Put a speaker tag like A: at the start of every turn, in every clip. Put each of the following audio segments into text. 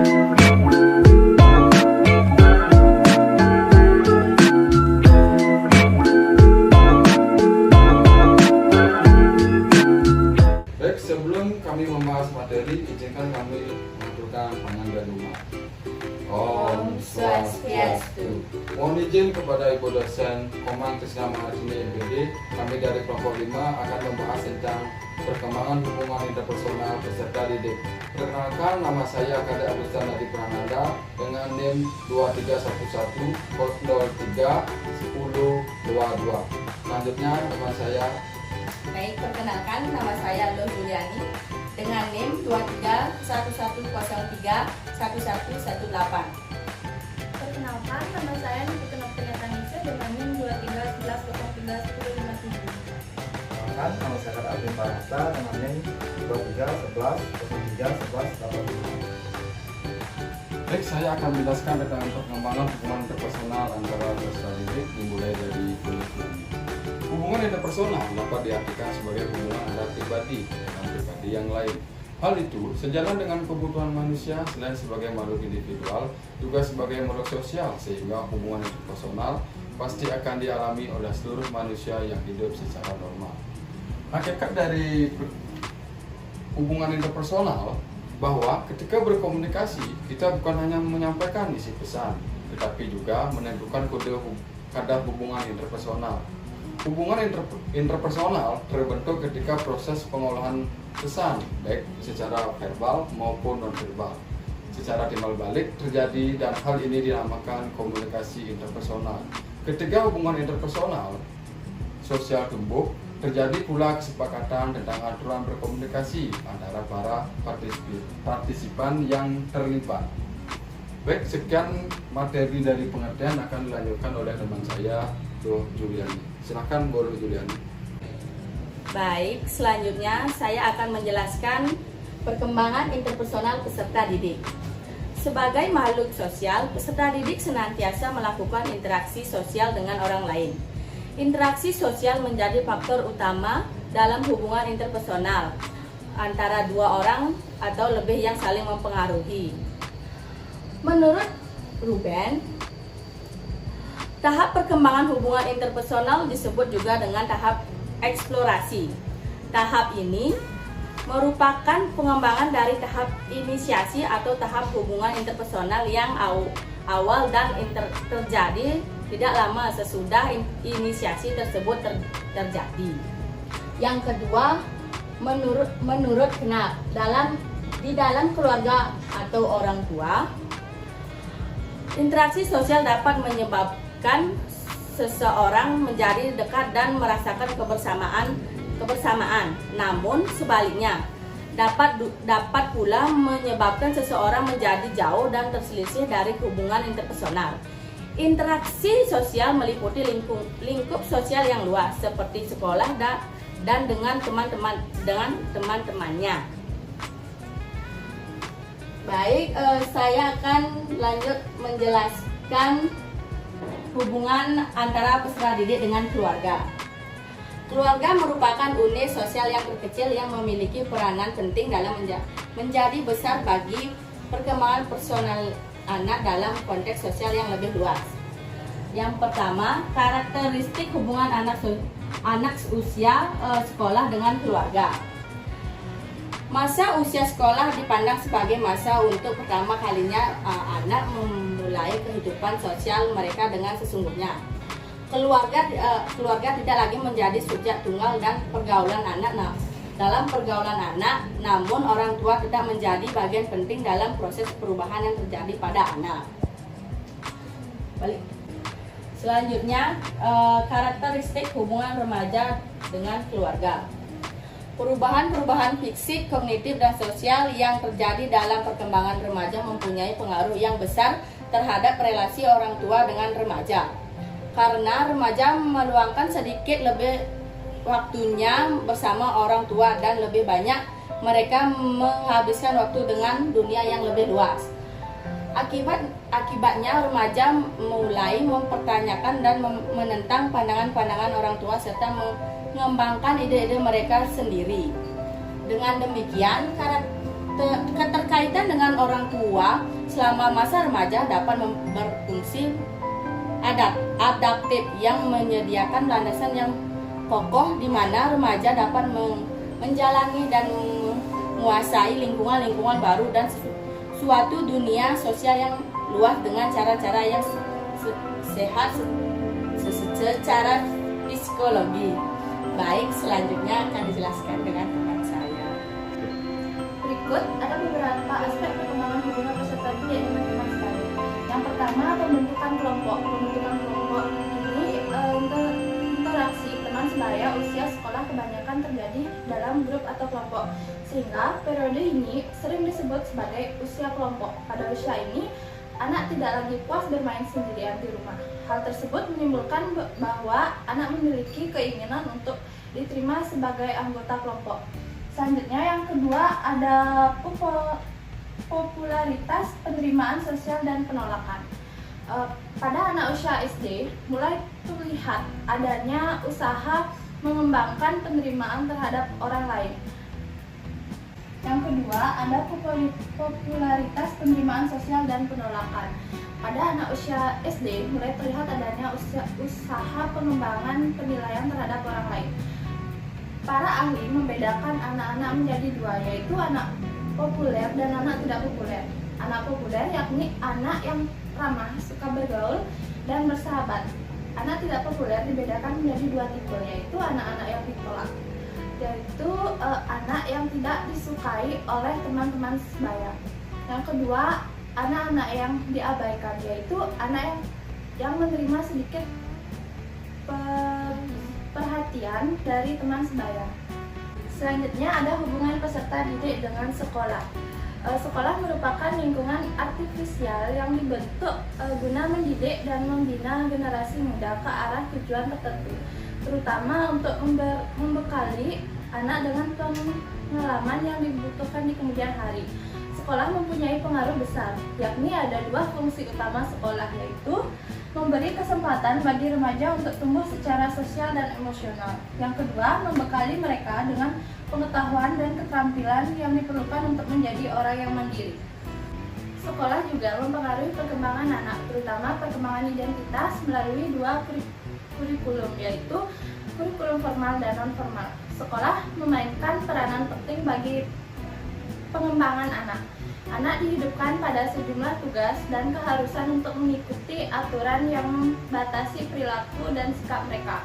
A: Baik, sebelum kami membahas materi, izinkan kami mengaturkan pangandaran rumah. Om Swastiastu. Mohon izin kepada Ibu dosen Komang Krisna Maharjini MPD, kami dari kelompok 5 akan membahas tentang perkembangan hubungan interpersonal peserta didik. Perkenalkan, nama saya Kade Agustan Nadi Prananda dengan NIM 2311 03 1022. Selanjutnya teman saya.
B: Baik, perkenalkan, nama saya Loh Juliani dengan NIM 231103 1118.
C: Perkenalkan, nama saya Niti Nisa dengan NIM 231103 1057.
D: Perkenalkan, nama saya Kade Alvin Parasta dengan NIM 231103 1185.
A: Baik, saya akan menjelaskan tentang perkembangan hubungan interpersonal antara peserta didik dimulai dari kurikulum. Hubungan interpersonal dapat diartikan sebagai hubungan antara pribadi dengan pribadi yang lain. Hal itu sejalan dengan kebutuhan manusia selain sebagai makhluk individual, juga sebagai makhluk sosial, sehingga hubungan interpersonal pasti akan dialami oleh seluruh manusia yang hidup secara normal. Hakikat dari hubungan interpersonal bahwa ketika berkomunikasi, kita bukan hanya menyampaikan isi pesan, tetapi juga menentukan kadar hubungan interpersonal. Hubungan interpersonal terbentuk ketika proses pengolahan pesan, baik secara verbal maupun non-verbal, secara timbal balik terjadi, dan hal ini dinamakan komunikasi interpersonal. Ketika hubungan interpersonal sosial tumbuh, terjadi pula kesepakatan tentang aturan berkomunikasi antara para partisipan yang terlibat. Baik, sekian materi dari pengertian akan dilanjutkan oleh teman saya, Loh Juliani. Silakan, Bu Juliani.
B: Baik, selanjutnya saya akan menjelaskan perkembangan interpersonal peserta didik. Sebagai makhluk sosial, peserta didik senantiasa melakukan interaksi sosial dengan orang lain. Interaksi sosial menjadi faktor utama dalam hubungan interpersonal antara dua orang atau lebih yang saling mempengaruhi. Menurut Ruben, tahap perkembangan hubungan interpersonal disebut juga dengan tahap eksplorasi. Tahap ini merupakan pengembangan dari tahap inisiasi atau tahap hubungan interpersonal yang awal dan terjadi tidak lama sesudah inisiasi tersebut terjadi. Yang kedua, menurut Knapp, di dalam keluarga atau orang tua, interaksi sosial dapat menyebabkan seseorang menjadi dekat dan merasakan kebersamaan. Namun sebaliknya, dapat pula menyebabkan seseorang menjadi jauh dan terselisih dari hubungan interpersonal. Interaksi sosial meliputi lingkup sosial yang luas seperti sekolah dan dengan teman-temannya. Baik, saya akan lanjut menjelaskan hubungan antara peserta didik dengan keluarga. Keluarga merupakan unit sosial yang terkecil yang memiliki peranan penting dalam menjadi besar bagi perkembangan personal anak dalam konteks sosial yang lebih luas. Yang pertama, karakteristik hubungan anak usia sekolah dengan keluarga. Masa usia sekolah dipandang sebagai masa untuk pertama kalinya anak memulai kehidupan sosial mereka dengan sesungguhnya. Keluarga tidak lagi menjadi subjek tunggal dan pergaulan anak. Dalam pergaulan anak, namun orang tua tidak menjadi bagian penting dalam proses perubahan yang terjadi pada anak. Balik. Selanjutnya, karakteristik hubungan remaja dengan keluarga. Perubahan-perubahan fisik, kognitif, dan sosial yang terjadi dalam perkembangan remaja mempunyai pengaruh yang besar terhadap relasi orang tua dengan remaja. Karena remaja meluangkan sedikit lebih waktunya bersama orang tua dan lebih banyak mereka menghabiskan waktu dengan dunia yang lebih luas. Akibatnya remaja mulai mempertanyakan dan menentang pandangan-pandangan orang tua serta mengembangkan ide-ide mereka sendiri. Dengan demikian, keterkaitan dengan orang tua selama masa remaja dapat berfungsi adaptif yang menyediakan landasan yang kokoh di mana remaja dapat menjalani dan menguasai lingkungan baru dan suatu dunia sosial yang luas dengan cara-cara yang sehat secara psikologi. Baik, selanjutnya akan dijelaskan dengan teman saya.
C: Berikut ada beberapa aspek perkembangan hubungan peserta didik dengan teman sekalian. Yang pertama, pembentukan kelompok. Pembentukan kelompok ini interaksi teman sebaya usia sekolah kebanyakan terjadi dalam grup atau kelompok, sehingga periode ini sering disebut sebagai usia kelompok. Pada usia ini, anak tidak lagi puas bermain sendirian di rumah. Hal tersebut menimbulkan bahwa anak memiliki keinginan untuk diterima sebagai anggota kelompok. Selanjutnya, yang kedua, ada popularitas, penerimaan sosial, dan penolakan. Pada anak usia SD, mulai terlihat adanya usaha mengembangkan penerimaan terhadap orang lain. Yang kedua, ada popularitas, penerimaan sosial, dan penolakan. Pada anak usia SD, mulai terlihat adanya usaha pengembangan penilaian terhadap orang lain. Para ahli membedakan anak-anak menjadi dua, yaitu anak populer dan anak tidak populer. Anak populer yakni anak yang ramah, suka bergaul, dan bersahabat. Anak tidak populer dibedakan menjadi dua tipe, yaitu anak-anak yang ditolak, yaitu anak yang tidak disukai oleh teman-teman sebaya. Yang kedua, anak-anak yang diabaikan, yaitu anak yang menerima sedikit perhatian dari teman sebaya. Selanjutnya ada hubungan peserta didik dengan sekolah. Sekolah merupakan lingkungan artifisial yang dibentuk guna mendidik dan membina generasi muda ke arah tujuan tertentu, terutama untuk membekali anak dengan pengalaman yang dibutuhkan di kemudian hari. Sekolah mempunyai pengaruh besar, yakni ada dua fungsi utama sekolah, yaitu memberi kesempatan bagi remaja untuk tumbuh secara sosial dan emosional. Yang kedua, membekali mereka dengan pengetahuan dan keterampilan yang diperlukan untuk menjadi orang yang mandiri. Sekolah juga mempengaruhi perkembangan anak, terutama perkembangan identitas melalui dua kurikulum, yaitu kurikulum formal dan non-formal. Sekolah memainkan peranan penting bagi pengembangan anak. Anak dihidupkan pada sejumlah tugas dan keharusan untuk mengikuti aturan yang membatasi perilaku dan sikap mereka.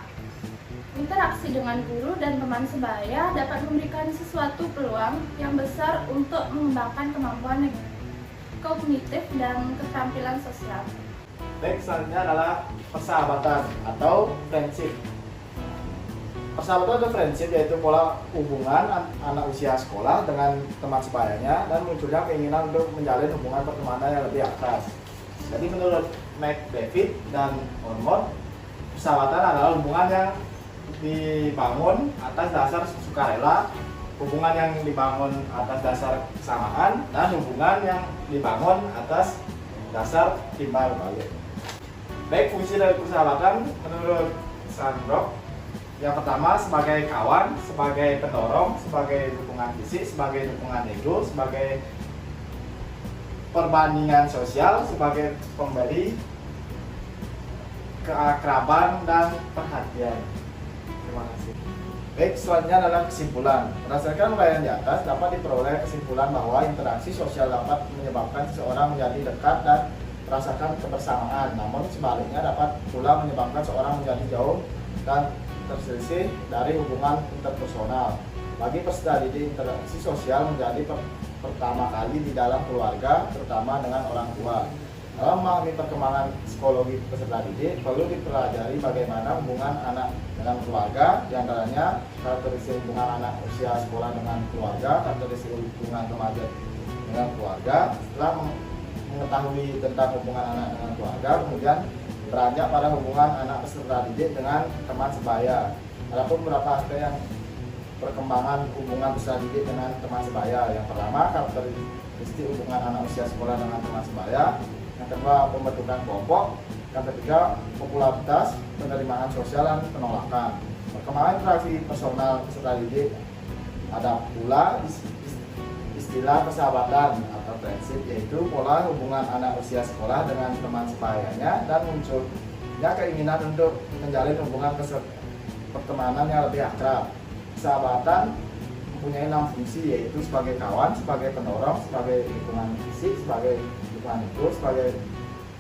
C: Interaksi dengan guru dan teman sebaya dapat memberikan sesuatu peluang yang besar untuk mengembangkan kemampuan kognitif dan keterampilan sosial.
D: Baik, selanjutnya adalah persahabatan atau friendship. Persahabatan atau friendship yaitu pola hubungan anak usia sekolah dengan teman sebayanya dan munculnya keinginan untuk menjalin hubungan pertemanan yang lebih akrab. Jadi menurut McDavid dan Ormond, persahabatan adalah hubungan yang dibangun atas dasar sukarela, hubungan yang dibangun atas dasar kesamaan, dan hubungan yang dibangun atas dasar timbal balik. Baik, fungsi dari persahabatan menurut Sandrock, yang pertama sebagai kawan, sebagai pendorong, sebagai dukungan fisik, sebagai dukungan ego, sebagai perbandingan sosial, sebagai pemberi keakraban dan perhatian. Terima kasih. Baik, selanjutnya adalah kesimpulan. Berdasarkan uraian di atas, dapat diperoleh kesimpulan bahwa interaksi sosial dapat menyebabkan seseorang menjadi dekat dan merasakan kebersamaan. Namun sebaliknya dapat pula menyebabkan seorang menjadi jauh dan terselisih dari hubungan interpersonal. Bagi peserta didik, interaksi sosial menjadi pertama kali di dalam keluarga, terutama dengan orang tua. Dalam memahami perkembangan psikologi peserta didik, perlu dipelajari bagaimana hubungan anak dengan keluarga, diantaranya karakteristik hubungan anak usia sekolah dengan keluarga, karakteristik hubungan remaja dengan keluarga. Setelah mengetahui tentang hubungan anak dengan keluarga, kemudian beranjak pada hubungan anak peserta didik dengan teman sebaya. Ada beberapa aspek yang perkembangan hubungan peserta didik dengan teman sebaya. Yang pertama, karakteristik hubungan anak usia sekolah dengan teman sebaya. Yang kedua, pembentukan kelompok. Yang ketiga, popularitas, penerimaan sosial, dan penolakan. Perkembangan interaksi personal peserta didik. Ada pula istilah persahabatan atau prinsip, yaitu pola hubungan anak usia sekolah dengan teman sebayanya dan munculnya keinginan untuk menjalin hubungan pertemanan yang lebih akrab. Sahabatan mempunyai 6 fungsi, yaitu sebagai kawan, sebagai pendorong, sebagai lingkungan fisik, sebagai lingkungan hidup, sebagai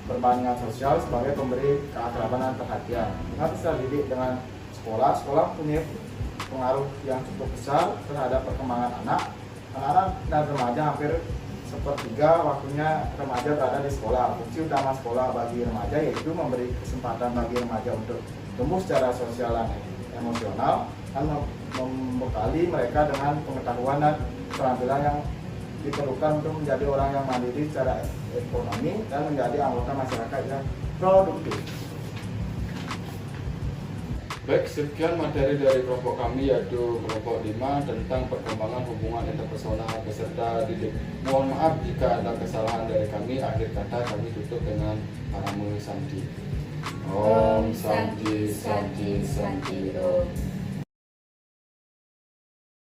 D: perbandingan sosial, sebagai pemberi keakraban dan perhatian. Dengan peserta didik dengan sekolah punya pengaruh yang cukup besar terhadap perkembangan anak-anak dan remaja. Hampir sepertiga waktunya remaja berada di sekolah. Fungsi utama sekolah bagi remaja yaitu memberi kesempatan bagi remaja untuk tumbuh secara sosial dan emosional, dan membekali mereka dengan pengetahuan dan keterampilan yang diperlukan untuk menjadi orang yang mandiri secara ekonomi dan menjadi anggota masyarakat yang produktif.
A: Baik, sekian materi dari kelompok kami, yaitu kelompok 5 tentang perkembangan hubungan interpersonal peserta didik. Mohon maaf jika ada kesalahan dari kami. Akhir kata kami tutup dengan Paramo Santi. Om Santi Santi Santi Om.